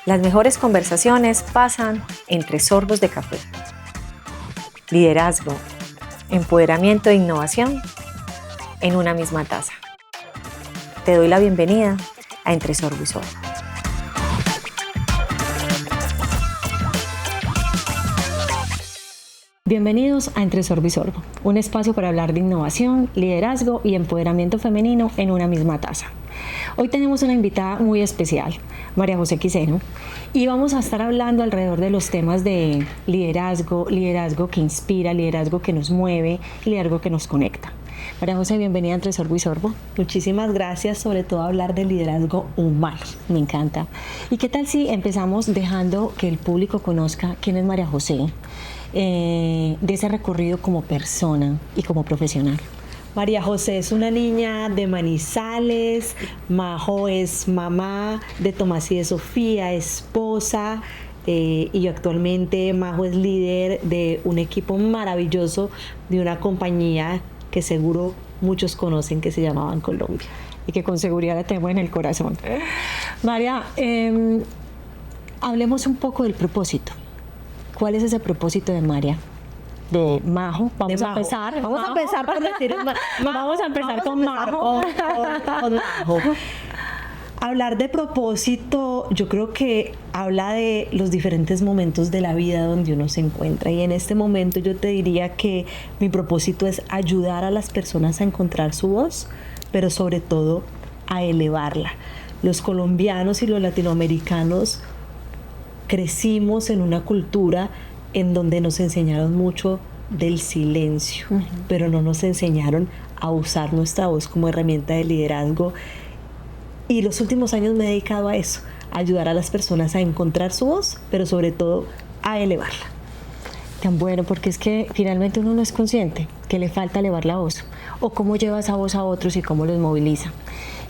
Las mejores conversaciones pasan entre sorbos de café. Liderazgo, empoderamiento e innovación en una misma taza. Te doy la bienvenida a Entre Sorbo y Sorbo. Bienvenidos a Entre Sorbo y Sorbo, un espacio para hablar de innovación, liderazgo y empoderamiento femenino en una misma taza. Hoy tenemos una invitada muy especial, María José Quiseno, y vamos a estar hablando alrededor de los temas de liderazgo, liderazgo que inspira, liderazgo que nos mueve, liderazgo que nos conecta. María José, bienvenida a Entre Sorbo y Sorbo. Muchísimas gracias, sobre todo hablar de liderazgo humano. Me encanta. ¿Y qué tal si empezamos dejando que el público conozca quién es María José, de ese recorrido como persona y como profesional? María José es una niña de Manizales, Majo es mamá de Tomás y de Sofía, esposa, y actualmente Majo es líder de un equipo maravilloso de una compañía que seguro muchos conocen, que se llama Bancolombia. Y que con seguridad la tenemos en el corazón. María, hablemos un poco del propósito. ¿Cuál es ese propósito de María? De Majo. Vamos a empezar por decir Vamos a empezar con Majo. Con Majo. Hablar de propósito, yo creo que habla de los diferentes momentos de la vida donde uno se encuentra. Y en este momento yo te diría que mi propósito es ayudar a las personas a encontrar su voz, pero sobre todo a elevarla. Los colombianos y los latinoamericanos crecimos en una cultura en donde nos enseñaron mucho del silencio, pero no nos enseñaron a usar nuestra voz como herramienta de liderazgo. Y los últimos años me he dedicado a eso, a ayudar a las personas a encontrar su voz, pero sobre todo a elevarla. Tan bueno, porque es que finalmente uno no es consciente que le falta elevar la voz, o cómo lleva esa voz a otros y cómo los moviliza.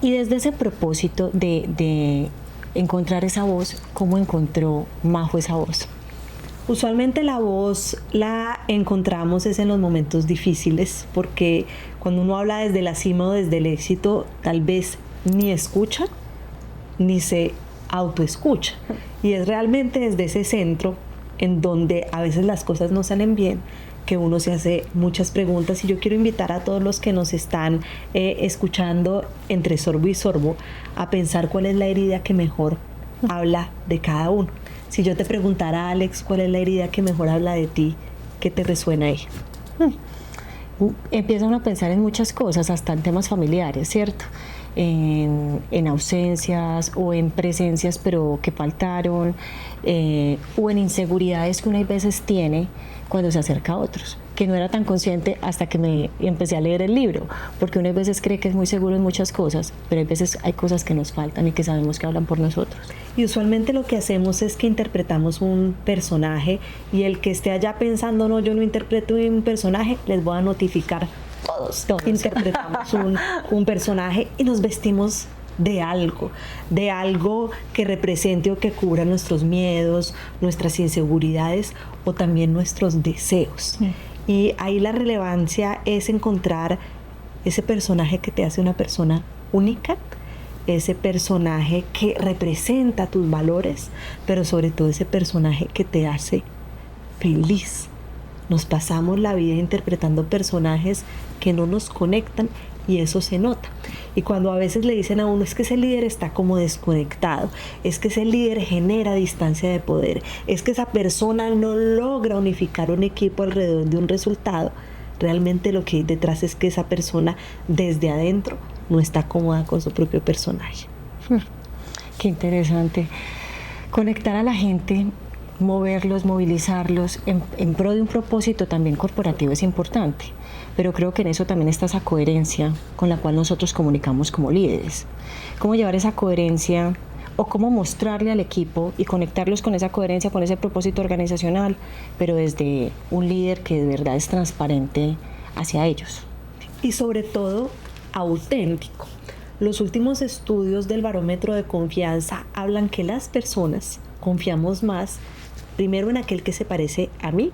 Y desde ese propósito de encontrar esa voz, ¿cómo encontró Majo esa voz? Usualmente la voz la encontramos es en los momentos difíciles, porque cuando uno habla desde la cima o desde el éxito, tal vez ni escucha, ni se autoescucha. Y es realmente desde ese centro en donde a veces las cosas no salen bien, que uno se hace muchas preguntas. Y yo quiero invitar a todos los que nos están escuchando entre sorbo y sorbo a pensar cuál es la herida que mejor habla de cada uno. Si yo te preguntara, Alex, ¿cuál es la herida que mejor habla de ti? ¿Qué te resuena ahí? Empiezan a pensar en muchas cosas, hasta en temas familiares, ¿cierto? En ausencias o en presencias pero que faltaron, o en inseguridades que uno a veces tiene cuando se acerca a otros, que no era tan consciente hasta que me empecé a leer el libro, porque uno a veces cree que es muy seguro en muchas cosas, pero a veces hay cosas que nos faltan y que sabemos que hablan por nosotros. Y usualmente lo que hacemos es que interpretamos un personaje, y el que esté allá pensando, no, yo no interpreto un personaje, les voy a notificar. Todos interpretamos un personaje y nos vestimos de algo que represente o que cubra nuestros miedos, nuestras inseguridades o también nuestros deseos. Y ahí la relevancia es encontrar ese personaje que te hace una persona única, ese personaje que representa tus valores, pero sobre todo ese personaje que te hace feliz. Nos pasamos la vida interpretando personajes que no nos conectan, y eso se nota. Y cuando a veces le dicen a uno, es que ese líder está como desconectado, es que ese líder genera distancia de poder, es que esa persona no logra unificar un equipo alrededor de un resultado, realmente lo que hay detrás es que esa persona desde adentro no está cómoda con su propio personaje. Qué interesante. Conectar a la gente, moverlos, movilizarlos en pro de un propósito también corporativo es importante, pero creo que en eso también está esa coherencia con la cual nosotros comunicamos como líderes. ¿Cómo llevar esa coherencia o cómo mostrarle al equipo y conectarlos con esa coherencia, con ese propósito organizacional, pero desde un líder que de verdad es transparente hacia ellos? Y sobre todo, auténtico. Los últimos estudios del barómetro de confianza hablan que las personas confiamos más primero en aquel que se parece a mí,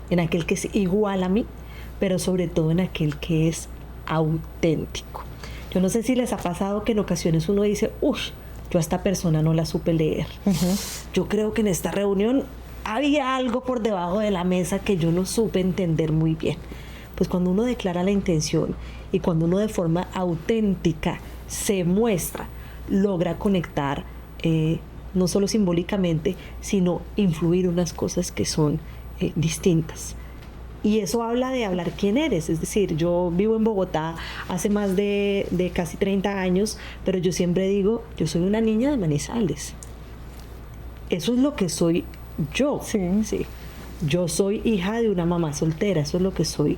en aquel que es igual a mí, pero sobre todo en aquel que es auténtico. Yo no sé si les ha pasado que en ocasiones uno dice, yo a esta persona no la supe leer. Yo creo que en esta reunión había algo por debajo de la mesa que yo no supe entender muy bien. Pues cuando uno declara la intención y cuando uno de forma auténtica se muestra, logra conectar, no solo simbólicamente, sino influir unas cosas que son distintas. Y eso habla de hablar quién eres. Es decir, yo vivo en Bogotá hace más de casi 30 años, pero yo siempre digo, yo soy una niña de Manizales. Eso es lo que soy yo. Sí. Yo soy hija de una mamá soltera, eso es lo que soy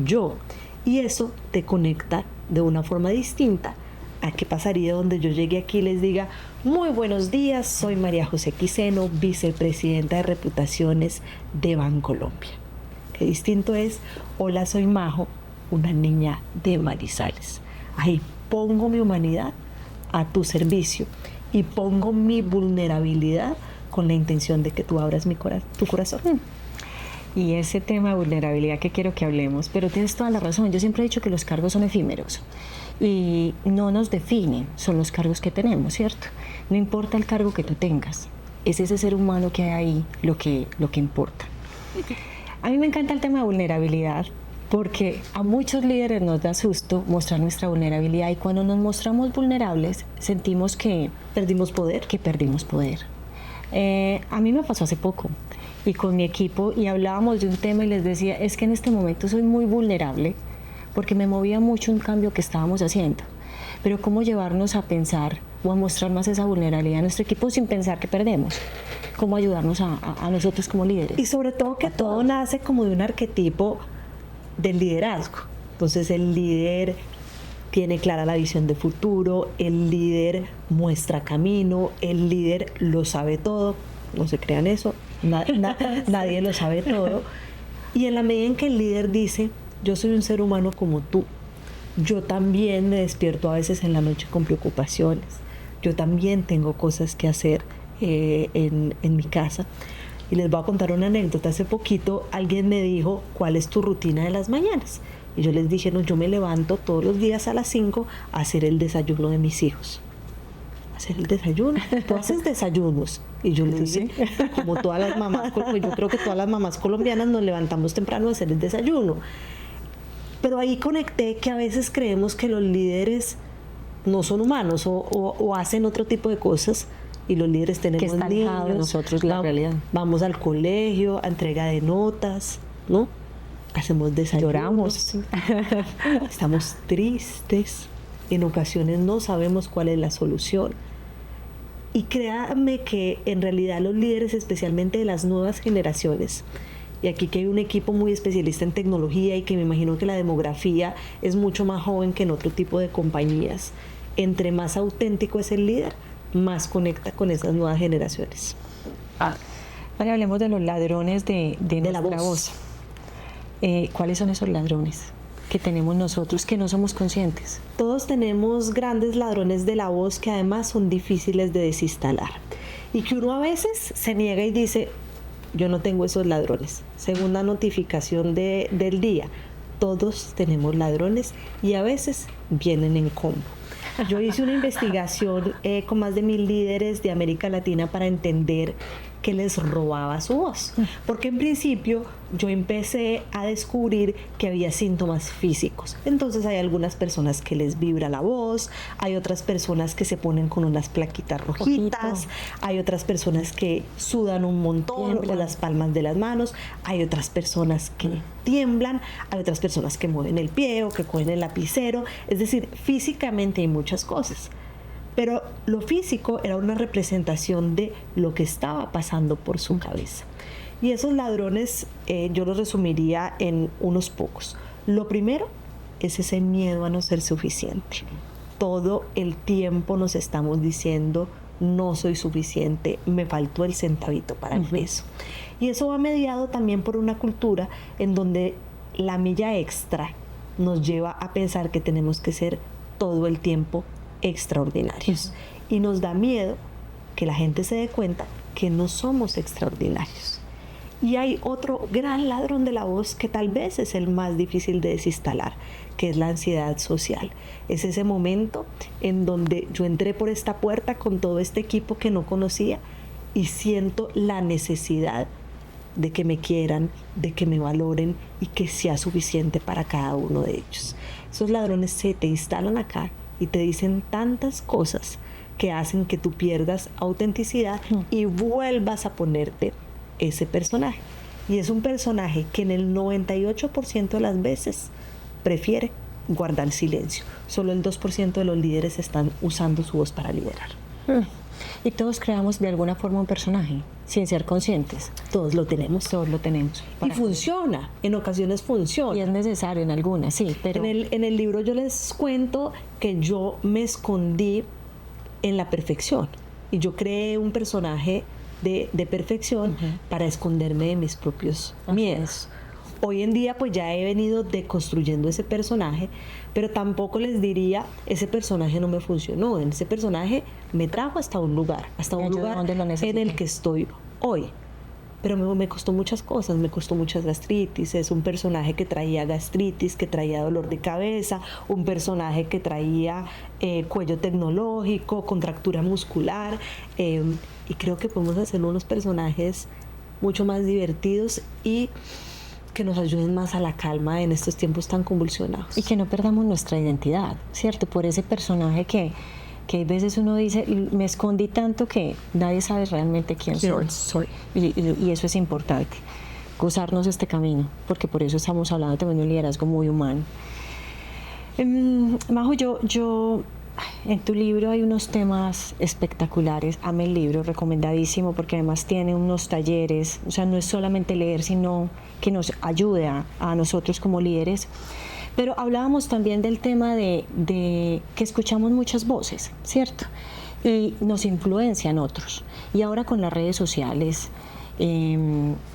yo. Y eso te conecta de una forma distinta a qué pasaría donde yo llegue aquí y les diga, muy buenos días, soy María José Quiseno, vicepresidenta de reputaciones de Bancolombia. Qué distinto es, hola, soy Majo, una niña de Manizales. Ahí pongo mi humanidad a tu servicio y pongo mi vulnerabilidad con la intención de que tú abras tu corazón. Y ese tema de vulnerabilidad que quiero que hablemos, pero tienes toda la razón, yo siempre he dicho que los cargos son efímeros y no nos definen, son los cargos que tenemos, ¿cierto? No importa el cargo que tú tengas, es ese ser humano que hay ahí lo que importa. A mí me encanta el tema de vulnerabilidad porque a muchos líderes nos da susto mostrar nuestra vulnerabilidad y cuando nos mostramos vulnerables sentimos que perdimos poder. A mí me pasó hace poco y con mi equipo y hablábamos de un tema y les decía, es que en este momento soy muy vulnerable porque me movía mucho un cambio que estábamos haciendo, pero cómo llevarnos a pensar o a mostrar más esa vulnerabilidad a nuestro equipo sin pensar que perdemos, cómo ayudarnos a nosotros como líderes. Y sobre todo que todo nace como de un arquetipo del liderazgo. Entonces el líder tiene clara la visión de futuro, el líder muestra camino, el líder lo sabe todo, no se crean eso, nadie lo sabe todo. Y en la medida en que el líder dice, yo soy un ser humano como tú, yo también me despierto a veces en la noche con preocupaciones, yo también tengo cosas que hacer en mi casa. Y les voy a contar una anécdota. Hace poquito alguien me dijo, ¿cuál es tu rutina de las mañanas? Y yo les dije, no, yo me levanto todos los días a las 5 a hacer el desayuno de mis hijos. ¿Hacer el desayuno? ¿Tú haces desayunos? Y yo le dije, como todas las mamás, pues yo creo que todas las mamás colombianas nos levantamos temprano a hacer el desayuno. Pero ahí conecté que a veces creemos que los líderes no son humanos o hacen otro tipo de cosas. Y los líderes tenemos niños, de nosotros la realidad. Vamos al colegio, a entrega de notas, ¿no? Hacemos desayunos. Lloramos. Estamos tristes. En ocasiones no sabemos cuál es la solución. Y créanme que en realidad los líderes, especialmente de las nuevas generaciones, y aquí que hay un equipo muy especialista en tecnología y que me imagino que la demografía es mucho más joven que en otro tipo de compañías, entre más auténtico es el líder, más conecta con esas nuevas generaciones. Vale, hablemos de los ladrones de nuestra voz. ¿Cuáles son esos ladrones que tenemos nosotros que no somos conscientes? Todos tenemos grandes ladrones de la voz que además son difíciles de desinstalar y que uno a veces se niega y dice, yo no tengo esos ladrones. Segunda notificación del día, todos tenemos ladrones y a veces vienen en combo. Yo hice una investigación con más de 1000 líderes de América Latina para entender qué les robaba su voz. Porque en principio yo empecé a descubrir que había síntomas físicos. Entonces hay algunas personas que les vibra la voz, hay otras personas que se ponen con unas plaquitas rojitas, hay otras personas que sudan un montón o las palmas de las manos, hay otras personas que tiemblan, hay otras personas que mueven el pie o que cogen el lapicero. Es decir, físicamente hay muchas cosas. Pero lo físico era una representación de lo que estaba pasando por su cabeza. Y esos ladrones yo los resumiría en unos pocos. Lo primero es ese miedo a no ser suficiente. Todo el tiempo nos estamos diciendo, no soy suficiente, me faltó el centavito para el peso. Y eso va mediado también por una cultura en donde la milla extra nos lleva a pensar que tenemos que ser todo el tiempo extraordinarios. Y nos da miedo que la gente se dé cuenta que no somos extraordinarios. Y hay otro gran ladrón de la voz que tal vez es el más difícil de desinstalar, que es la ansiedad social. Es ese momento en donde yo entré por esta puerta con todo este equipo que no conocía y siento la necesidad de que me quieran, de que me valoren y que sea suficiente para cada uno de ellos. Esos ladrones se te instalan acá y te dicen tantas cosas que hacen que tú pierdas autenticidad y vuelvas a ponerte ese personaje. Y es un personaje que en el 98% de las veces prefiere guardar silencio. Solo el 2% de los líderes están usando su voz para liderar. Y todos creamos de alguna forma un personaje, sin ser conscientes. Todos lo tenemos. Todos lo tenemos. Y funciona, en ocasiones funciona. Y es necesario en algunas, sí, pero... En el libro yo les cuento que yo me escondí en la perfección. Y yo creé un personaje de perfección para esconderme de mis propios miedos. Hoy en día pues ya he venido deconstruyendo ese personaje, pero tampoco les diría, ese personaje no me funcionó, ese personaje me trajo hasta un lugar en el que estoy hoy. Pero me costó muchas cosas, me costó muchas gastritis, es un personaje que traía gastritis, que traía dolor de cabeza, un personaje que traía cuello tecnológico, contractura muscular, y creo que podemos hacer unos personajes mucho más divertidos y que nos ayuden más a la calma en estos tiempos tan convulsionados. Y que no perdamos nuestra identidad, ¿cierto? Por ese personaje que a veces uno dice, me escondí tanto que nadie sabe realmente quién soy. Y eso es importante, gozarnos este camino, porque por eso estamos hablando también de un liderazgo muy humano. Majo, yo en tu libro hay unos temas espectaculares. Amé el libro, recomendadísimo, porque además tiene unos talleres. O sea, no es solamente leer, sino que nos ayuda a nosotros como líderes. Pero hablábamos también del tema de que escuchamos muchas voces, ¿cierto? Y nos influencian otros. Y ahora con las redes sociales,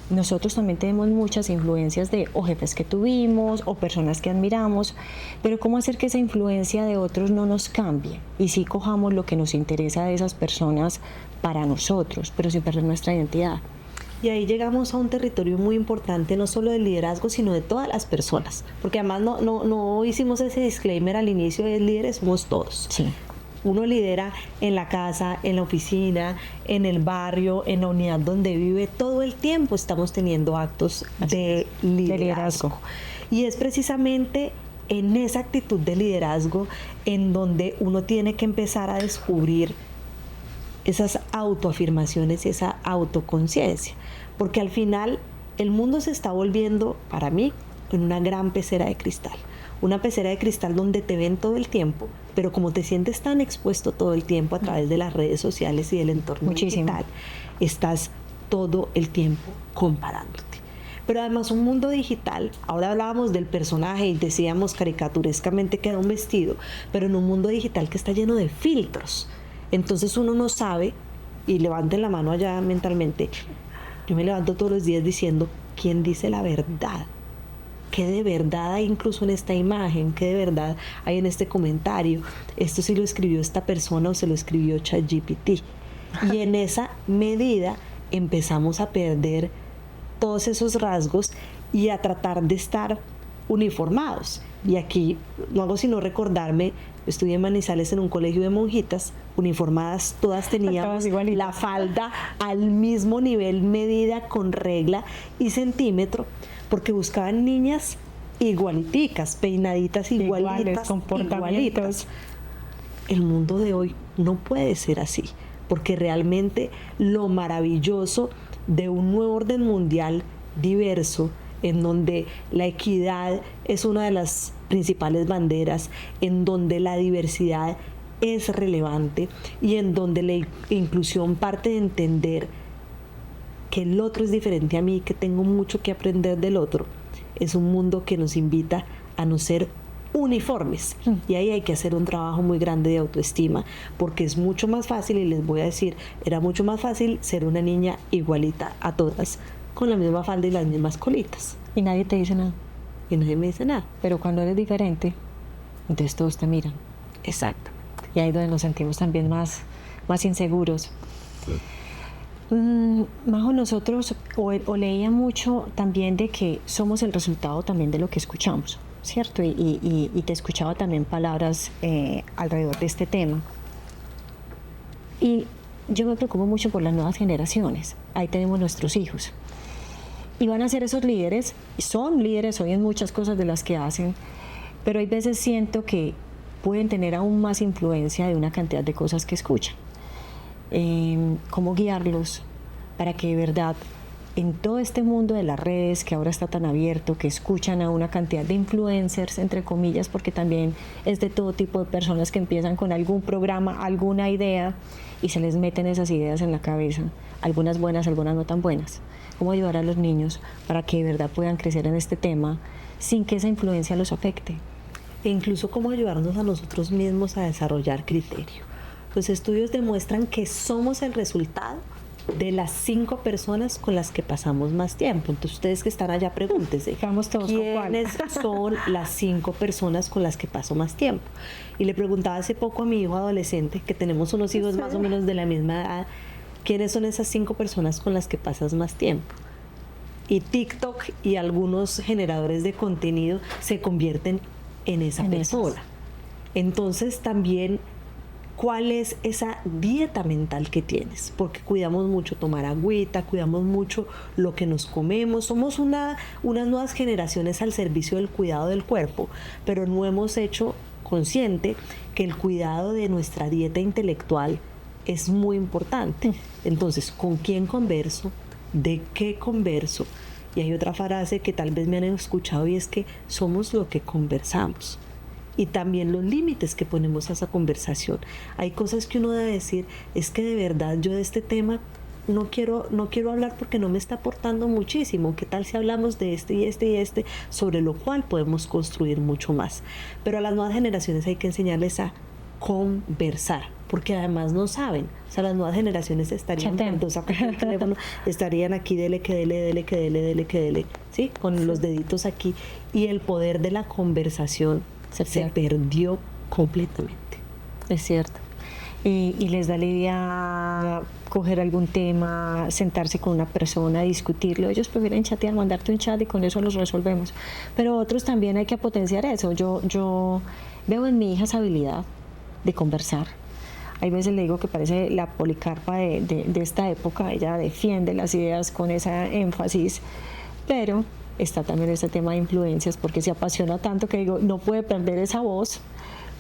nosotros también tenemos muchas influencias de o jefes que tuvimos o personas que admiramos, pero cómo hacer que esa influencia de otros no nos cambie y sí cojamos lo que nos interesa de esas personas para nosotros, pero sin perder nuestra identidad. Y ahí llegamos a un territorio muy importante, no solo del liderazgo, sino de todas las personas, porque además no hicimos ese disclaimer al inicio de líderes, somos todos. Sí. Uno lidera en la casa, en la oficina, en el barrio, en la unidad donde vive. Todo el tiempo estamos teniendo actos de liderazgo. Y es precisamente en esa actitud de liderazgo en donde uno tiene que empezar a descubrir esas autoafirmaciones y esa autoconciencia. Porque al final el mundo se está volviendo, para mí, en una gran pecera de cristal. Una pecera de cristal donde te ven todo el tiempo, pero como te sientes tan expuesto todo el tiempo a través de las redes sociales y del entorno digital, estás todo el tiempo comparándote. Pero además un mundo digital, ahora hablábamos del personaje y decíamos caricaturescamente que era un vestido, pero en un mundo digital que está lleno de filtros. Entonces uno no sabe, y levanten la mano allá mentalmente, yo me levanto todos los días diciendo, ¿quién dice la verdad? ¿Qué de verdad hay incluso en esta imagen? ¿Qué de verdad hay en este comentario? ¿Esto sí lo escribió esta persona o se lo escribió ChatGPT? Y en esa medida empezamos a perder todos esos rasgos y a tratar de estar uniformados. Y aquí no hago sino recordarme, estudié en Manizales en un colegio de monjitas, uniformadas, todas teníamos la falda al mismo nivel, medida con regla y centímetro, porque buscaban niñas igualiticas, peinaditas igualitas, igualitas. El mundo de hoy no puede ser así, porque realmente lo maravilloso de un nuevo orden mundial diverso, en donde la equidad es una de las principales banderas, en donde la diversidad es relevante y en donde la inclusión parte de entender que el otro es diferente a mí, que tengo mucho que aprender del otro, es un mundo que nos invita a no ser uniformes. Y ahí hay que hacer un trabajo muy grande de autoestima, porque es mucho más fácil, y les voy a decir, era mucho más fácil ser una niña igualita a todas, con la misma falda y las mismas colitas. Y nadie te dice nada. Y nadie me dice nada. Pero cuando eres diferente, entonces todos te miran. Exacto. Y ahí es donde nos sentimos también más inseguros. Majo, nosotros o leía mucho también de que somos el resultado también de lo que escuchamos, ¿cierto? Y te escuchaba también palabras alrededor de este tema. Y yo me preocupo mucho por las nuevas generaciones. Ahí tenemos nuestros hijos. Y van a ser esos líderes, son líderes hoy en muchas cosas de las que hacen, pero hay veces siento que pueden tener aún más influencia de una cantidad de cosas que escuchan. Cómo guiarlos para que de verdad en todo este mundo de las redes que ahora está tan abierto, que escuchan a una cantidad de influencers, entre comillas, porque también es de todo tipo de personas que empiezan con algún programa, alguna idea y se les meten esas ideas en la cabeza, algunas buenas, algunas no tan buenas. Cómo ayudar a los niños para que de verdad puedan crecer en este tema sin que esa influencia los afecte. E incluso cómo ayudarnos a nosotros mismos a desarrollar criterio. Los estudios demuestran que somos el resultado de las 5 personas con las que pasamos más tiempo. Entonces ustedes que están allá, pregúntense, ¿quiénes son las 5 personas con las que paso más tiempo? Y le preguntaba hace poco a mi hijo adolescente, que tenemos unos hijos más o menos de la misma edad, ¿quiénes son esas 5 personas con las que pasas más tiempo? Y TikTok y algunos generadores de contenido se convierten en esa persona. Entonces también, ¿cuál es esa dieta mental que tienes? Porque cuidamos mucho tomar agüita, cuidamos mucho lo que nos comemos. Somos unas nuevas generaciones al servicio del cuidado del cuerpo, pero no hemos hecho consciente que el cuidado de nuestra dieta intelectual es muy importante. Entonces, ¿con quién converso? ¿De qué converso? Y hay otra frase que tal vez me han escuchado y es que somos lo que conversamos. Y también los límites que ponemos a esa conversación. Hay cosas que uno debe decir, es que de verdad yo de este tema no quiero hablar porque no me está aportando muchísimo. ¿Qué tal si hablamos de este y este y este, sobre lo cual podemos construir mucho más? Pero a las nuevas generaciones hay que enseñarles a conversar, porque además no saben. O sea, las nuevas generaciones estarían el teléfono, estarían aquí, dele, ¿sí? Con los deditos aquí. Y el poder de la conversación se perdió completamente. Es cierto. Y les da la idea coger algún tema, sentarse con una persona, discutirlo. Ellos prefieren chatear, mandarte un chat y con eso los resolvemos. Pero otros también hay que potenciar eso. Yo veo en mi hija esa habilidad de conversar. Hay veces le digo que parece la Policarpa de esta época. Ella defiende las ideas con ese énfasis, pero está también este tema de influencias, porque se apasiona tanto que digo, no puede perder esa voz,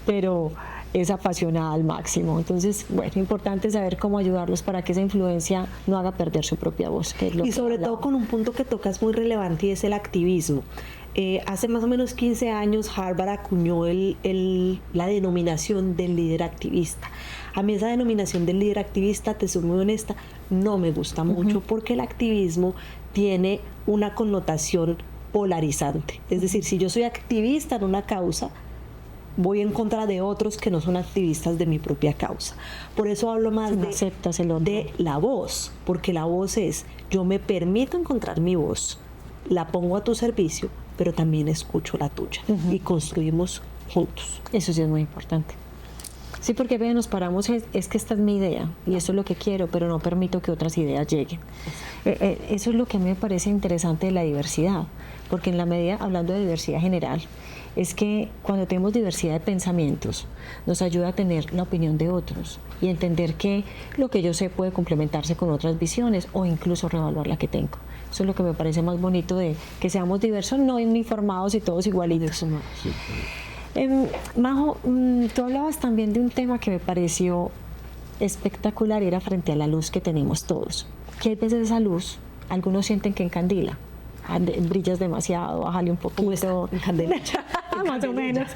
pero es apasionada al máximo. Entonces, bueno, importante saber cómo ayudarlos para que esa influencia no haga perder su propia voz. Que es lo y sobre todo con un punto que tocas muy relevante y es el activismo. Hace más o menos 15 años Harvard acuñó la denominación del líder activista. A mí esa denominación del líder activista, te soy muy honesta, no me gusta mucho porque el activismo tiene una connotación polarizante. Es decir, si yo soy activista en una causa, voy en contra de otros que no son activistas de mi propia causa. Por eso hablo más de la voz, porque la voz es, yo me permito encontrar mi voz, la pongo a tu servicio, pero también escucho la tuya y construimos juntos. Eso sí es muy importante. Sí, porque nos paramos, es que esta es mi idea y eso es lo que quiero, pero no permito que otras ideas lleguen. Eso es lo que a mí me parece interesante de la diversidad, porque en la medida, hablando de diversidad general, es que cuando tenemos diversidad de pensamientos, nos ayuda a tener la opinión de otros y entender que lo que yo sé puede complementarse con otras visiones o incluso reevaluar la que tengo. Eso es lo que me parece más bonito de que seamos diversos, no uniformados y todos igualitos. Sí. Majo, tú hablabas también de un tema que me pareció espectacular y era frente a la luz que tenemos todos. Que hay veces esa luz, algunos sienten que encandila, brillas demasiado, bájale un poquito. Encandila. Más o menos.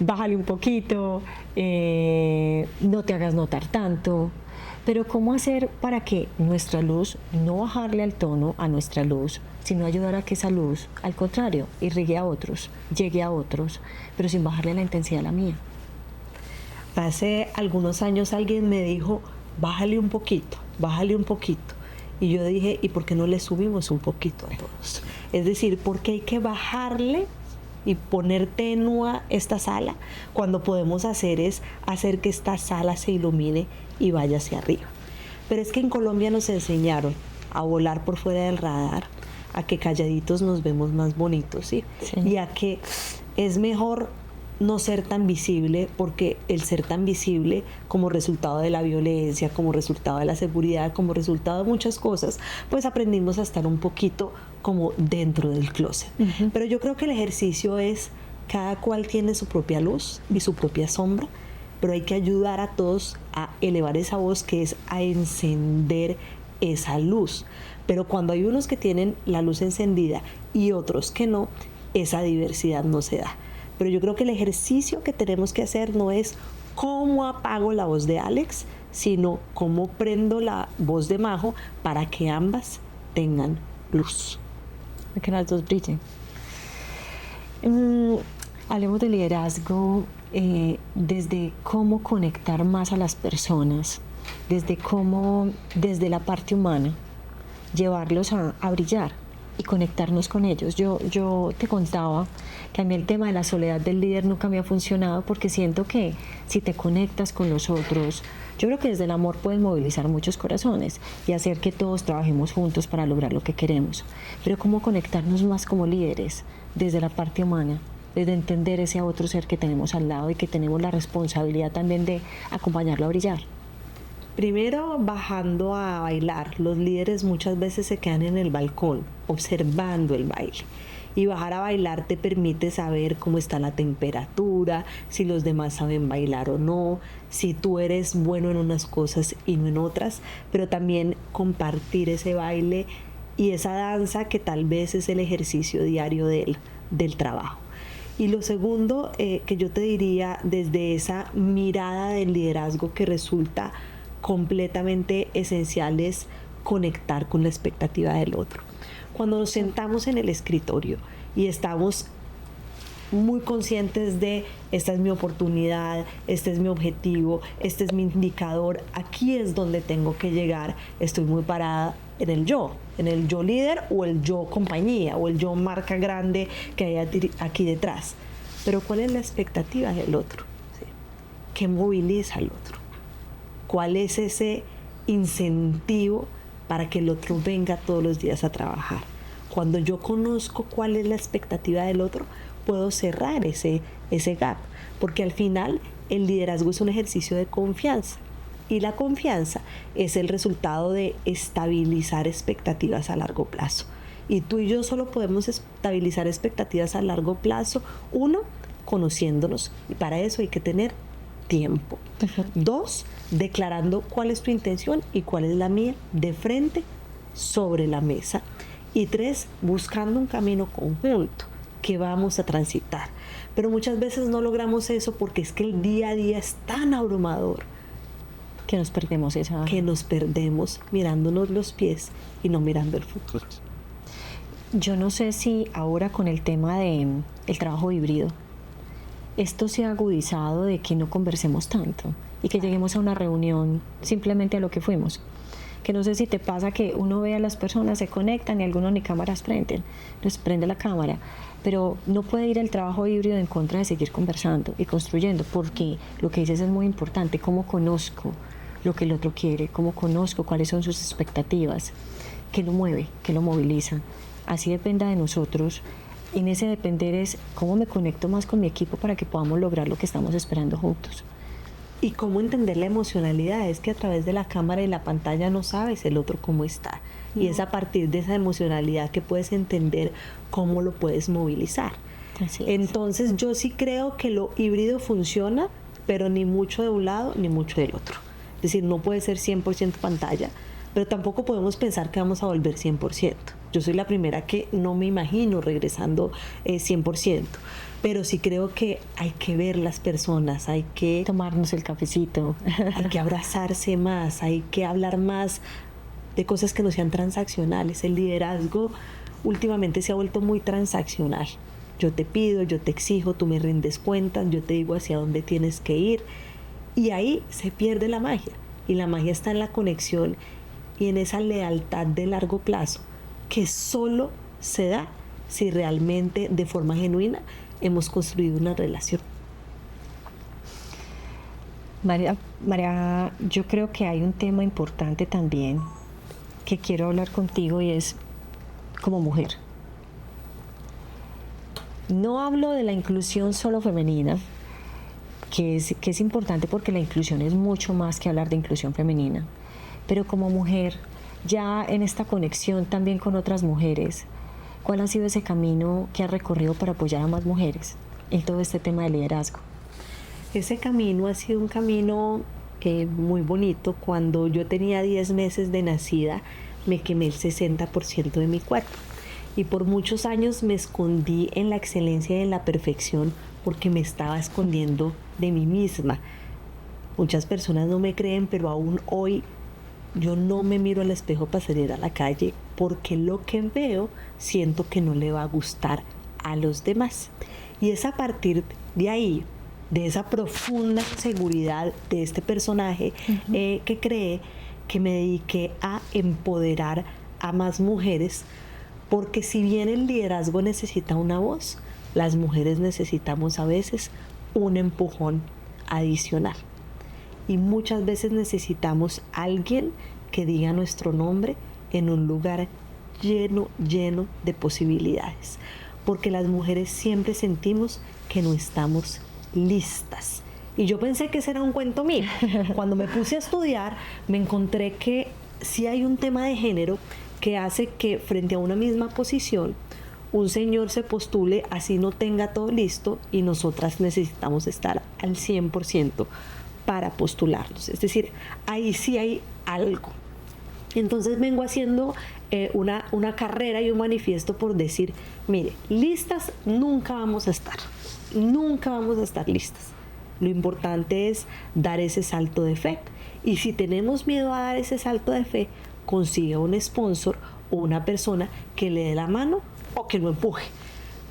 Bájale un poquito, no te hagas notar tanto. Pero ¿cómo hacer para que nuestra luz, no bajarle al tono a nuestra luz, sino ayudar a que esa luz, al contrario, irrigue a otros, llegue a otros, pero sin bajarle la intensidad a la mía? Hace algunos años alguien me dijo, bájale un poquito, bájale un poquito. Y yo dije, ¿y por qué no le subimos un poquito a todos? Es decir, ¿por qué hay que bajarle y poner tenua esta sala cuando podemos hacer es hacer que esta sala se ilumine y vaya hacia arriba? Pero es que en Colombia nos enseñaron a volar por fuera del radar, a que calladitos nos vemos más bonitos, ¿sí? Sí. Y a que es mejor no ser tan visible, porque el ser tan visible como resultado de la violencia, como resultado de la seguridad, como resultado de muchas cosas, pues aprendimos a estar un poquito como dentro del closet. Pero yo creo que el ejercicio es, cada cual tiene su propia luz y su propia sombra, pero hay que ayudar a todos a elevar esa voz, que es a encender esa luz. Pero cuando hay unos que tienen la luz encendida y otros que no, esa diversidad no se da. Pero yo creo que el ejercicio que tenemos que hacer no es cómo apago la voz de Alex, sino cómo prendo la voz de Majo para que ambas tengan luz. Para que las dos brillen. Hablemos de liderazgo desde cómo conectar más a las personas, desde la parte humana, llevarlos a brillar y conectarnos con ellos. Yo te contaba que a mí el tema de la soledad del líder nunca me ha funcionado, porque siento que si te conectas con los otros, yo creo que desde el amor puedes movilizar muchos corazones y hacer que todos trabajemos juntos para lograr lo que queremos. Pero ¿cómo conectarnos más como líderes? Desde la parte humana, desde entender ese otro ser que tenemos al lado y que tenemos la responsabilidad también de acompañarlo a brillar. Primero, bajando a bailar. Los líderes muchas veces se quedan en el balcón observando el baile. Y bajar a bailar te permite saber cómo está la temperatura, si los demás saben bailar o no, si tú eres bueno en unas cosas y no en otras, pero también compartir ese baile y esa danza que tal vez es el ejercicio diario del trabajo. Y lo segundo que yo te diría, desde esa mirada del liderazgo que resulta completamente esencial, es conectar con la expectativa del otro. Cuando nos sentamos en el escritorio y estamos muy conscientes de esta es mi oportunidad, este es mi objetivo, este es mi indicador, aquí es donde tengo que llegar, estoy muy parada en el yo líder o el yo compañía o el yo marca grande que hay aquí detrás. Pero ¿cuál es la expectativa del otro? ¿Sí? ¿Qué moviliza al otro? ¿Cuál es ese incentivo para que el otro venga todos los días a trabajar? Cuando yo conozco cuál es la expectativa del otro, puedo cerrar ese gap, porque al final el liderazgo es un ejercicio de confianza, y la confianza es el resultado de estabilizar expectativas a largo plazo. Y tú y yo solo podemos estabilizar expectativas a largo plazo, uno, conociéndonos, y para eso hay que tener tiempo. Dos, declarando cuál es tu intención y cuál es la mía de frente sobre la mesa. Y tres, buscando un camino conjunto que vamos a transitar. Pero muchas veces no logramos eso porque es que el día a día es tan abrumador que nos perdemos que nos perdemos mirándonos los pies y no mirando el futuro. Yo no sé si ahora con el tema del trabajo híbrido, esto se ha agudizado de que no conversemos tanto y que lleguemos a una reunión simplemente a lo que fuimos. Que no sé si te pasa que uno ve a las personas, se conectan y algunos ni cámaras prenden, les prende la cámara, pero no puede ir al trabajo híbrido en contra de seguir conversando y construyendo, porque lo que dices es muy importante. ¿Cómo conozco lo que el otro quiere? ¿Cómo conozco cuáles son sus expectativas? ¿Qué lo mueve? ¿Qué lo moviliza? Así dependa de nosotros. En ese depender es cómo me conecto más con mi equipo para que podamos lograr lo que estamos esperando juntos. Y cómo entender la emocionalidad. Es que a través de la cámara y la pantalla no sabes el otro cómo está. Y es a partir de esa emocionalidad que puedes entender cómo lo puedes movilizar. Así es. Entonces yo sí creo que lo híbrido funciona, pero ni mucho de un lado ni mucho del otro. Es decir, no puede ser 100% pantalla, pero tampoco podemos pensar que vamos a volver 100%. Yo soy la primera que no me imagino regresando 100%. Pero sí creo que hay que ver las personas, hay que tomarnos el cafecito, hay que abrazarse más, hay que hablar más de cosas que no sean transaccionales. El liderazgo últimamente se ha vuelto muy transaccional. Yo te pido, yo te exijo, tú me rindes cuentas, yo te digo hacia dónde tienes que ir. Y ahí se pierde la magia. Y la magia está en la conexión y en esa lealtad de largo plazo que solo se da si realmente de forma genuina hemos construido una relación. María, yo creo que hay un tema importante también que quiero hablar contigo y es como mujer. No hablo de la inclusión solo femenina, que es importante porque la inclusión es mucho más que hablar de inclusión femenina, pero como mujer, ya en esta conexión también con otras mujeres, ¿cuál ha sido ese camino que has recorrido para apoyar a más mujeres en todo este tema de liderazgo? Ese camino ha sido un camino muy bonito. Cuando yo tenía 10 meses de nacida, me quemé el 60% de mi cuerpo. Y por muchos años me escondí en la excelencia y en la perfección porque me estaba escondiendo de mí misma. Muchas personas no me creen, pero aún hoy yo no me miro al espejo para salir a la calle porque lo que veo siento que no le va a gustar a los demás. Y es a partir de ahí, de esa profunda seguridad de este personaje que creé, que me dediqué a empoderar a más mujeres, porque si bien el liderazgo necesita una voz, las mujeres necesitamos a veces un empujón adicional. Y muchas veces necesitamos alguien que diga nuestro nombre en un lugar lleno de posibilidades, porque las mujeres siempre sentimos que no estamos listas. Y yo pensé que ese era un cuento mío. Cuando me puse a estudiar, me encontré que sí hay un tema de género que hace que frente a una misma posición, un señor se postule así no tenga todo listo y nosotras necesitamos estar al 100% para postularnos. Es decir, ahí sí hay algo. Entonces vengo haciendo una carrera y un manifiesto por decir, mire, listas nunca vamos a estar. Nunca vamos a estar listas. Lo importante es dar ese salto de fe. Y si tenemos miedo a dar ese salto de fe, consiga un sponsor o una persona que le dé la mano o que lo empuje.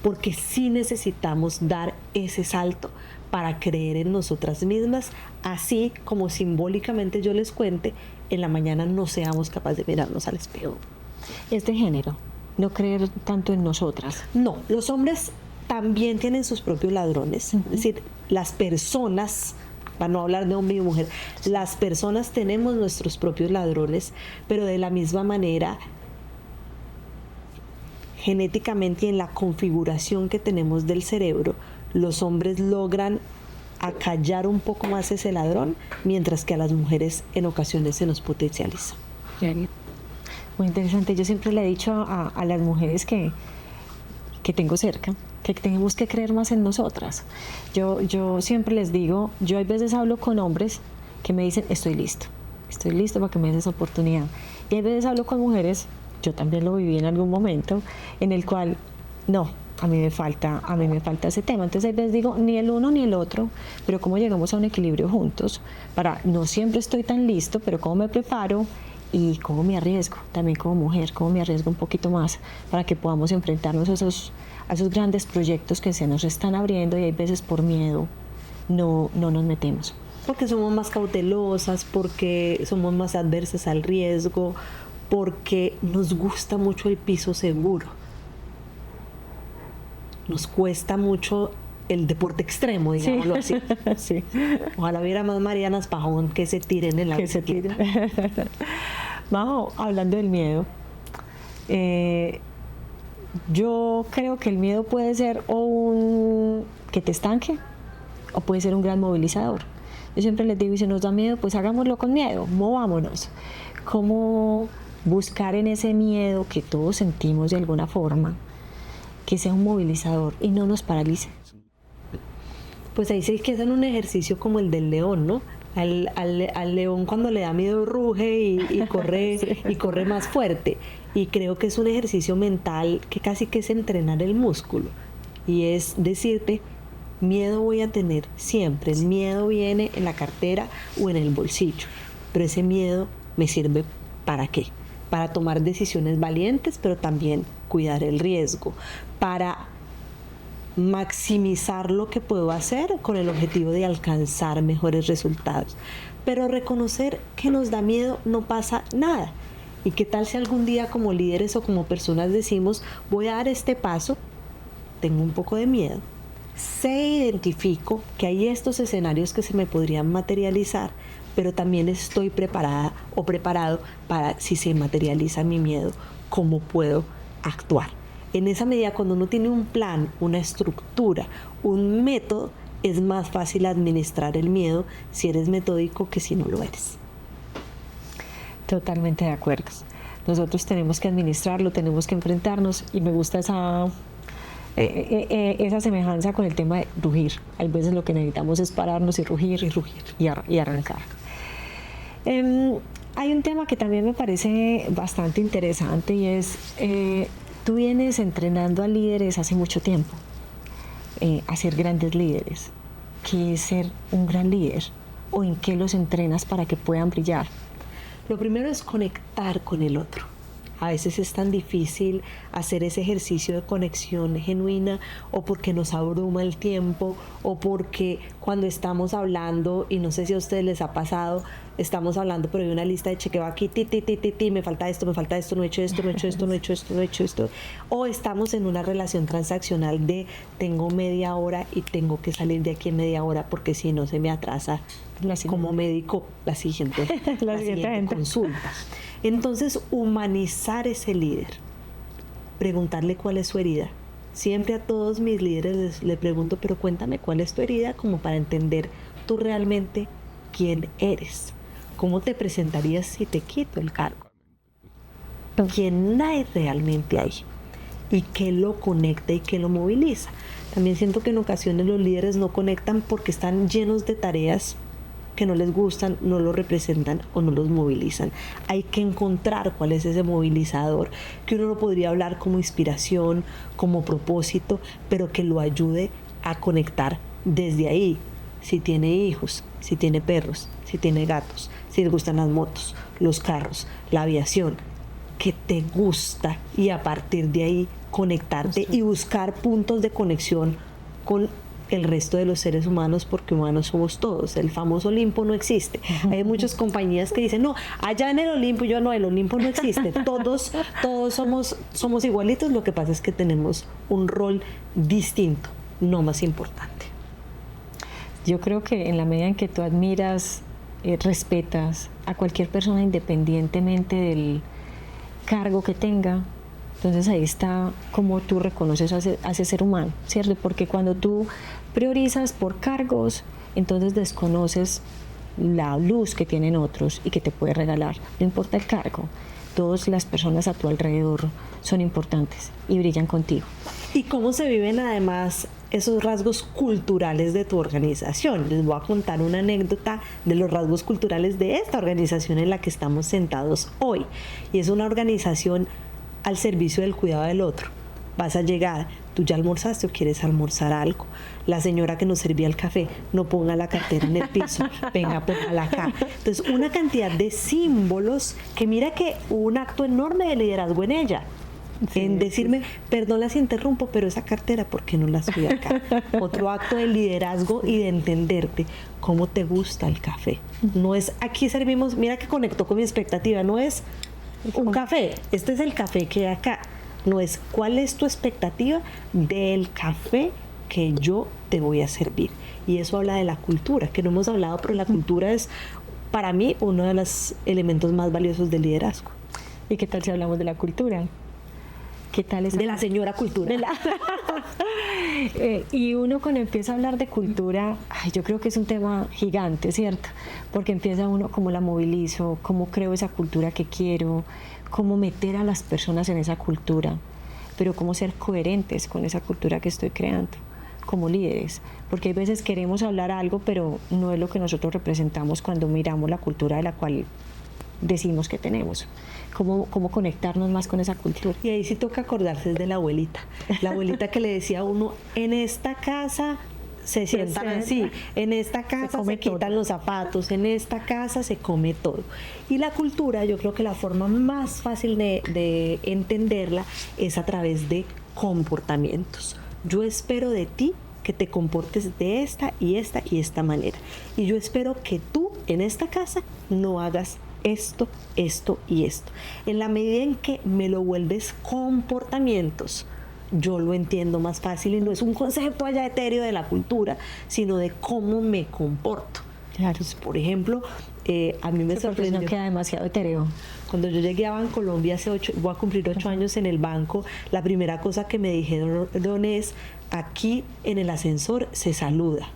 Porque sí necesitamos dar ese salto para creer en nosotras mismas, así como simbólicamente yo les cuente, en la mañana no seamos capaces de mirarnos al espejo. Es de género, no creer tanto en nosotras. No, los hombres también tienen sus propios ladrones. Es decir, las personas, para no hablar de hombre y mujer, las personas tenemos nuestros propios ladrones, pero de la misma manera, genéticamente y en la configuración que tenemos del cerebro, los hombres logran acallar un poco más ese ladrón, mientras que a las mujeres en ocasiones se nos potencializa. Muy interesante. Yo siempre le he dicho a las mujeres que tengo cerca, que tenemos que creer más en nosotras. Yo siempre les digo, yo a veces hablo con hombres que me dicen, estoy listo para que me des esa oportunidad. Y a veces hablo con mujeres, yo también lo viví en algún momento, en el cual, no, a mí me falta ese tema. Entonces a veces digo, ni el uno ni el otro, pero cómo llegamos a un equilibrio juntos, no siempre estoy tan listo, pero cómo me preparo y cómo me arriesgo, también como mujer, cómo me arriesgo un poquito más para que podamos enfrentarnos a esos grandes proyectos que se nos están abriendo y hay veces por miedo no nos metemos. Porque somos más cautelosas, porque somos más adversas al riesgo, porque nos gusta mucho el piso seguro. Nos cuesta mucho el deporte extremo, digámoslo así. Sí. Ojalá hubiera más Marianas Pajón que se tiren en la bicicleta. Vamos, hablando del miedo, yo creo que el miedo puede ser que te estanque o puede ser un gran movilizador. Yo siempre les digo, y si nos da miedo, pues hagámoslo con miedo, movámonos. ¿Cómo buscar en ese miedo que todos sentimos de alguna forma, que sea un movilizador y no nos paralice? Pues ahí sí que hacen un ejercicio como el del león, ¿no? Al león cuando le da miedo ruge y corre, sí. Y corre más fuerte. Y creo que es un ejercicio mental que casi que es entrenar el músculo. Y es decirte, miedo voy a tener siempre. El miedo viene en la cartera o en el bolsillo. Pero ese miedo me sirve ¿para qué? Para tomar decisiones valientes, pero también cuidar el riesgo. Para maximizar lo que puedo hacer con el objetivo de alcanzar mejores resultados. Pero reconocer que nos da miedo no pasa nada. ¿Y qué tal si algún día como líderes o como personas decimos, voy a dar este paso, tengo un poco de miedo, Identifico que hay estos escenarios que se me podrían materializar, pero también estoy preparada o preparado para, si se materializa mi miedo, cómo puedo actuar. En esa medida, cuando uno tiene un plan, una estructura, un método, es más fácil administrar el miedo si eres metódico que si no lo eres. Totalmente de acuerdo. Nosotros tenemos que administrarlo, tenemos que enfrentarnos, y me gusta esa semejanza con el tema de rugir. A veces lo que necesitamos es pararnos y rugir y arrancar. Hay un tema que también me parece bastante interesante, y es, tú vienes entrenando a líderes hace mucho tiempo, a ser grandes líderes. ¿Qué es ser un gran líder? ¿O en qué los entrenas para que puedan brillar? Lo primero es conectar con el otro. A veces es tan difícil hacer ese ejercicio de conexión genuina, o porque nos abruma el tiempo, o porque cuando estamos hablando, y no sé si a ustedes les ha pasado, estamos hablando pero hay una lista de chequeo aquí, me falta esto, no he hecho esto, no he hecho esto, no he hecho esto, no he hecho esto. O estamos en una relación transaccional de tengo media hora y tengo que salir de aquí en media hora porque si no se me atrasa como médico la siguiente consulta. Entonces, humanizar ese líder, preguntarle cuál es su herida. Siempre a todos mis líderes les pregunto, pero cuéntame cuál es tu herida, como para entender tú realmente quién eres. ¿Cómo te presentarías si te quito el cargo? ¿Quién hay realmente ahí? ¿Y qué lo conecta y qué lo moviliza? También siento que en ocasiones los líderes no conectan porque están llenos de tareas que no les gustan, no lo representan o no los movilizan. Hay que encontrar cuál es ese movilizador, que uno lo podría hablar como inspiración, como propósito, pero que lo ayude a conectar desde ahí. Si tiene hijos, si tiene perros, si tiene gatos, si les gustan las motos, los carros, la aviación, que te gusta, y a partir de ahí conectarte y buscar puntos de conexión con el resto de los seres humanos, porque humanos somos todos. El famoso Olimpo no existe. Hay muchas compañías que dicen, no, allá en el Olimpo, yo no, el Olimpo no existe. Todos somos igualitos, lo que pasa es que tenemos un rol distinto, no más importante. Yo creo que en la medida en que tú admiras, respetas a cualquier persona independientemente del cargo que tenga, entonces ahí está como tú reconoces a ese ser humano, ¿cierto? Porque cuando tú priorizas por cargos, entonces desconoces la luz que tienen otros y que te puede regalar. No importa el cargo, todas las personas a tu alrededor son importantes y brillan contigo. ¿Y cómo se viven además esos rasgos culturales de tu organización? Les voy a contar una anécdota de los rasgos culturales de esta organización en la que estamos sentados hoy. Y es una organización al servicio del cuidado del otro. Vas a llegar, ¿tú ya almorzaste o quieres almorzar algo? La señora que nos servía el café, no ponga la cartera en el piso, venga, póngala acá. Entonces, una cantidad de símbolos que mira que hubo un acto enorme de liderazgo en ella. Sí, en decirme, perdón las interrumpo, pero esa cartera, ¿por qué no la subí acá? Otro acto de liderazgo y de entenderte cómo te gusta el café. No es, aquí servimos, mira que conectó con mi expectativa, no es un café, este es el café que hay acá. No es cuál es tu expectativa del café que yo te voy a servir. Y eso habla de la cultura, que no hemos hablado, pero la cultura es, para mí, uno de los elementos más valiosos del liderazgo. ¿Y qué tal si hablamos de la cultura? ¿Qué tal es? De la señora cultura. Y uno cuando empieza a hablar de cultura, yo creo que es un tema gigante, ¿cierto? Porque empieza uno, cómo la movilizo, cómo creo esa cultura que quiero, cómo meter a las personas en esa cultura, pero cómo ser coherentes con esa cultura que estoy creando como líderes, porque hay veces queremos hablar algo, pero no es lo que nosotros representamos cuando miramos la cultura de la cual decimos que tenemos. Cómo conectarnos más con esa cultura. Y ahí sí toca acordarse de la abuelita que le decía a uno, en esta casa se sientan así, en esta casa se quitan los zapatos, en esta casa se come todo. Y la cultura, yo creo que la forma más fácil de entenderla es a través de comportamientos. Yo espero de ti que te comportes de esta y esta y esta manera. Y yo espero que tú en esta casa no hagas esto, esto y esto. En la medida en que me lo vuelves comportamientos, yo lo entiendo más fácil y no es un concepto allá etéreo de la cultura, sino de cómo me comporto. Claro. Entonces, por ejemplo, a mí me sorprendió. No queda demasiado etéreo. Cuando yo llegué a Bancolombia voy a cumplir 8 años en el banco, la primera cosa que me dijeron es, aquí en el ascensor se saluda.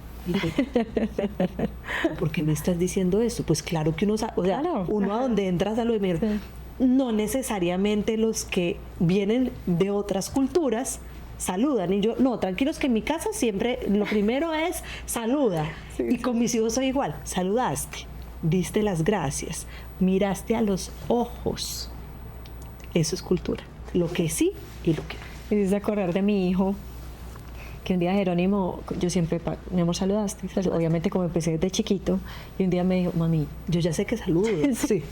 ¿Por qué me estás diciendo esto? Pues claro que uno, o sea, claro, uno a donde entra saluda. Sí. No necesariamente los que vienen de otras culturas saludan, y yo, no, tranquilos que en mi casa siempre lo primero es saluda, sí, y con mis hijos soy igual, saludaste, diste las gracias, miraste a los ojos, eso es cultura, lo que sí y lo que no. Me hice acordar de mi hijo, que un día Jerónimo, yo siempre, mi amor, saludaste, obviamente como empecé desde chiquito, y un día me dijo, mami, yo ya sé que saludo. Sí.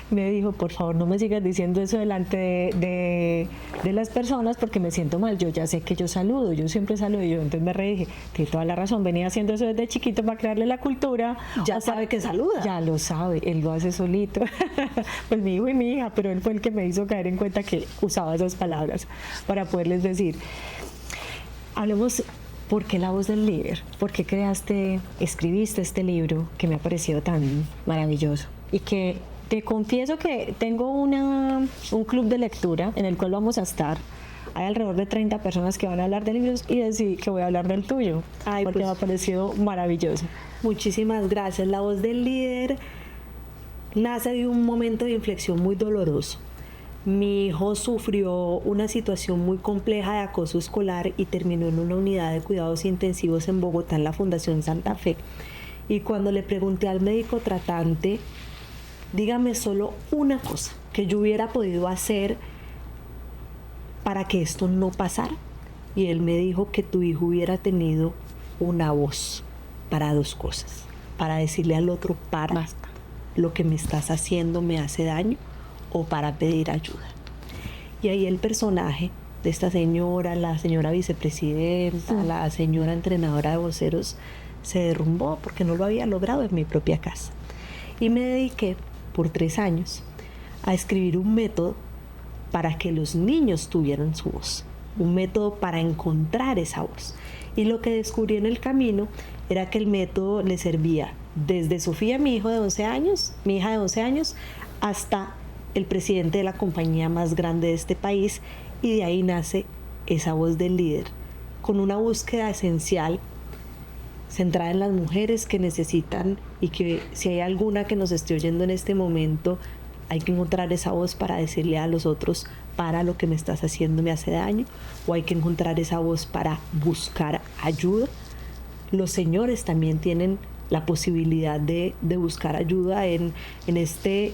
Me dijo, por favor, no me sigas diciendo eso delante de las personas porque me siento mal, yo ya sé que yo saludo, yo siempre saludo. Y yo entonces me reí y dije, tiene toda la razón, venía haciendo eso desde chiquito para crearle la cultura. Ya sabe que saluda. Ya lo sabe, él lo hace solito. Pues mi hijo y mi hija, pero él fue el que me hizo caer en cuenta que usaba esas palabras para poderles decir. Hablemos, ¿por qué La Voz del Líder? ¿Por qué escribiste este libro que me ha parecido tan maravilloso? Y que te confieso que tengo un club de lectura en el cual vamos a estar. Hay alrededor de 30 personas que van a hablar de libros y decidí que voy a hablar del tuyo. Ay, porque me ha parecido maravilloso. Muchísimas gracias. La Voz del Líder nace de un momento de inflexión muy doloroso. Mi hijo sufrió una situación muy compleja de acoso escolar y terminó en una unidad de cuidados intensivos en Bogotá, en la Fundación Santa Fe. Y cuando le pregunté al médico tratante, dígame solo una cosa que yo hubiera podido hacer para que esto no pasara. Y él me dijo que tu hijo hubiera tenido una voz para 2 cosas. Para decirle al otro, para, basta, lo que me estás haciendo me hace daño, o para pedir ayuda. Y ahí el personaje de esta señora, la señora vicepresidenta, la señora entrenadora de voceros, se derrumbó porque no lo había logrado en mi propia casa. Y me dediqué por 3 años a escribir un método para que los niños tuvieran su voz, un método para encontrar esa voz. Y lo que descubrí en el camino era que el método le servía desde Sofía, mi hija de 11 años, hasta el presidente de la compañía más grande de este país, y de ahí nace esa voz del líder, con una búsqueda esencial centrada en las mujeres que necesitan, y que si hay alguna que nos esté oyendo en este momento, hay que encontrar esa voz para decirle a los otros, para, lo que me estás haciendo me hace daño, o hay que encontrar esa voz para buscar ayuda. Los señores también tienen la posibilidad de buscar ayuda en este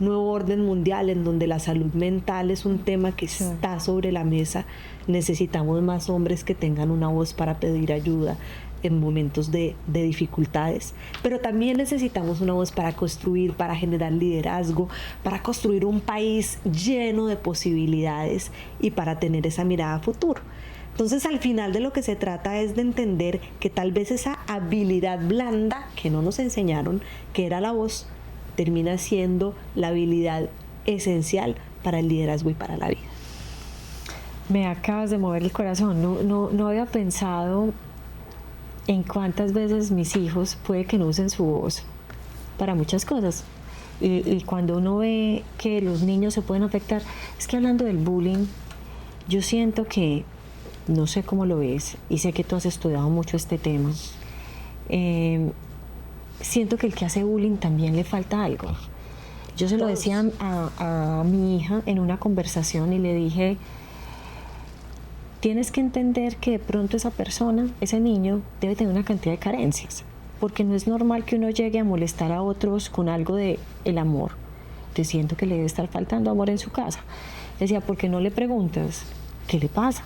nuevo orden mundial en donde la salud mental es un tema que está sobre la mesa. Necesitamos más hombres que tengan una voz para pedir ayuda en momentos de dificultades, pero también necesitamos una voz para construir, para generar liderazgo, para construir un país lleno de posibilidades y para tener esa mirada a futuro. Entonces, al final de lo que se trata es de entender que tal vez esa habilidad blanda que no nos enseñaron, que era la voz, termina siendo la habilidad esencial para el liderazgo y para la vida. Me acabas de mover el corazón. No había pensado en cuántas veces mis hijos puede que no usen su voz para muchas cosas. Y cuando uno ve que los niños se pueden afectar, es que hablando del bullying, yo siento que, no sé cómo lo ves, y sé que tú has estudiado mucho este tema, siento que el que hace bullying también le falta algo. Yo se lo decía a mi hija en una conversación y le dije, tienes que entender que de pronto esa persona, ese niño, debe tener una cantidad de carencias, porque no es normal que uno llegue a molestar a otros con algo de el amor. Te siento que le debe estar faltando amor en su casa. Decía, ¿por qué no le preguntas qué le pasa?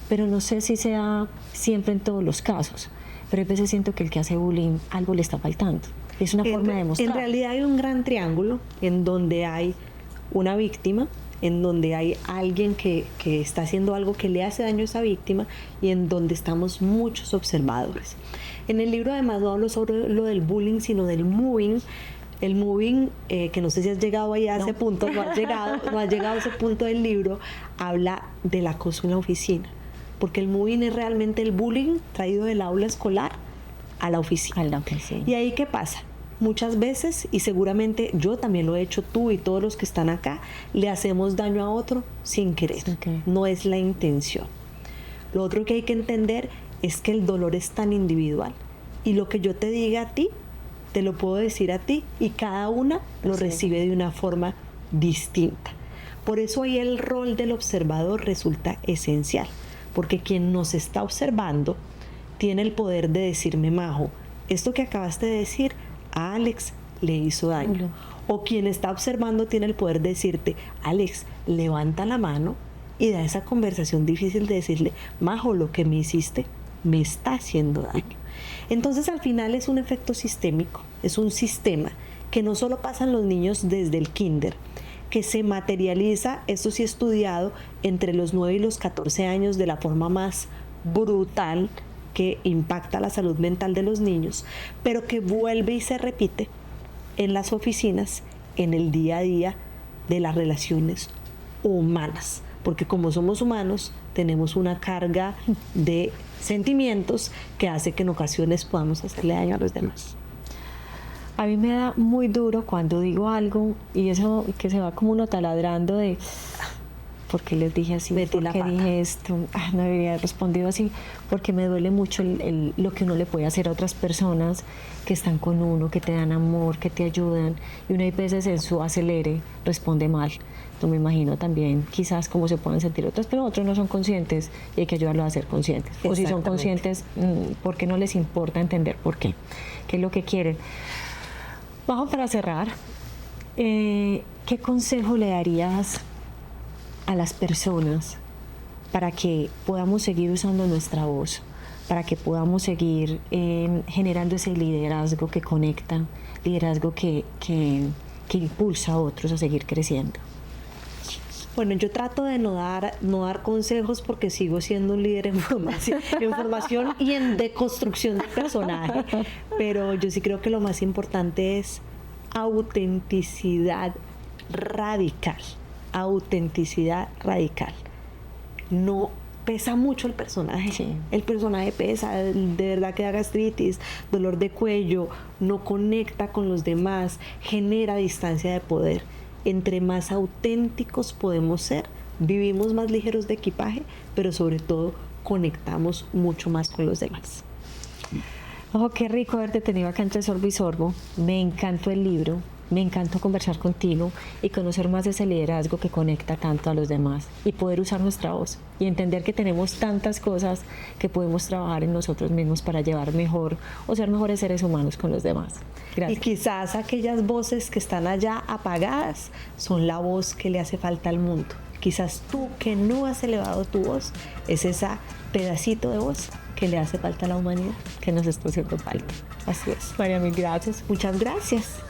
Pero no sé si sea siempre en todos los casos. Pero a veces siento que el que hace bullying algo le está faltando. Es una forma de demostrar. En realidad hay un gran triángulo en donde hay una víctima, en donde hay alguien que está haciendo algo que le hace daño a esa víctima, y en donde estamos muchos observadores. En el libro además no hablo sobre lo del bullying, sino del moving, El moving, que no sé si has llegado ahí a ese punto, no has llegado a ese punto del libro, habla del acoso en la oficina. Porque el moving es realmente el bullying traído del aula escolar a la oficina. ¿Y ahí qué pasa? Muchas veces, y seguramente yo también lo he hecho, tú y todos los que están acá, le hacemos daño a otro sin querer. No es la intención. Lo otro que hay que entender es que el dolor es tan individual. Y lo que yo te diga a ti, te lo puedo decir a ti, y cada una lo recibe de una forma distinta. Por eso ahí el rol del observador resulta esencial. Porque quien nos está observando tiene el poder de decirme, Majo, esto que acabaste de decir a Alex le hizo daño. O quien está observando tiene el poder de decirte, Alex, levanta la mano y da esa conversación difícil de decirle, Majo, lo que me hiciste me está haciendo daño. Entonces al final es un efecto sistémico, es un sistema que no solo pasa en los niños desde el kinder, que se materializa, esto sí estudiado, entre los 9 y los 14 años de la forma más brutal que impacta la salud mental de los niños, pero que vuelve y se repite en las oficinas, en el día a día de las relaciones humanas. Porque como somos humanos, tenemos una carga de sentimientos que hace que en ocasiones podamos hacerle daño a los demás. A mí me da muy duro cuando digo algo y eso que se va como uno taladrando de ¿por qué les dije así? ¿Por qué dije esto? No debería haber respondido así, porque me duele mucho lo que uno le puede hacer a otras personas que están con uno, que te dan amor, que te ayudan, y uno hay veces en su acelere responde mal. Yo me imagino también quizás cómo se pueden sentir otras, pero otros no son conscientes y hay que ayudarlos a ser conscientes. O si son conscientes, ¿por qué no les importa entender por qué? ¿Qué es lo que quieren? Vamos para cerrar. ¿Qué consejo le darías a las personas para que podamos seguir usando nuestra voz, para que podamos seguir generando ese liderazgo que conecta, liderazgo que impulsa a otros a seguir creciendo? Bueno, yo trato de no dar consejos porque sigo siendo un líder en formación y en deconstrucción de personaje, pero yo sí creo que lo más importante es autenticidad radical. Autenticidad radical. No pesa mucho el personaje. Sí. El personaje pesa, de verdad que da gastritis, dolor de cuello, no conecta con los demás, genera distancia de poder. Entre más auténticos podemos ser, vivimos más ligeros de equipaje, pero sobre todo conectamos mucho más con los demás. Oh, qué rico haberte tenido acá entre Sorbo y Sorbo. Me encantó el libro. Me encantó conversar contigo y conocer más de ese liderazgo que conecta tanto a los demás y poder usar nuestra voz y entender que tenemos tantas cosas que podemos trabajar en nosotros mismos para llevar mejor o ser mejores seres humanos con los demás. Gracias. Y quizás aquellas voces que están allá apagadas son la voz que le hace falta al mundo. Quizás tú que no has elevado tu voz es esa pedacito de voz que le hace falta a la humanidad, que nos está haciendo falta. Así es. María, mil gracias. Muchas gracias.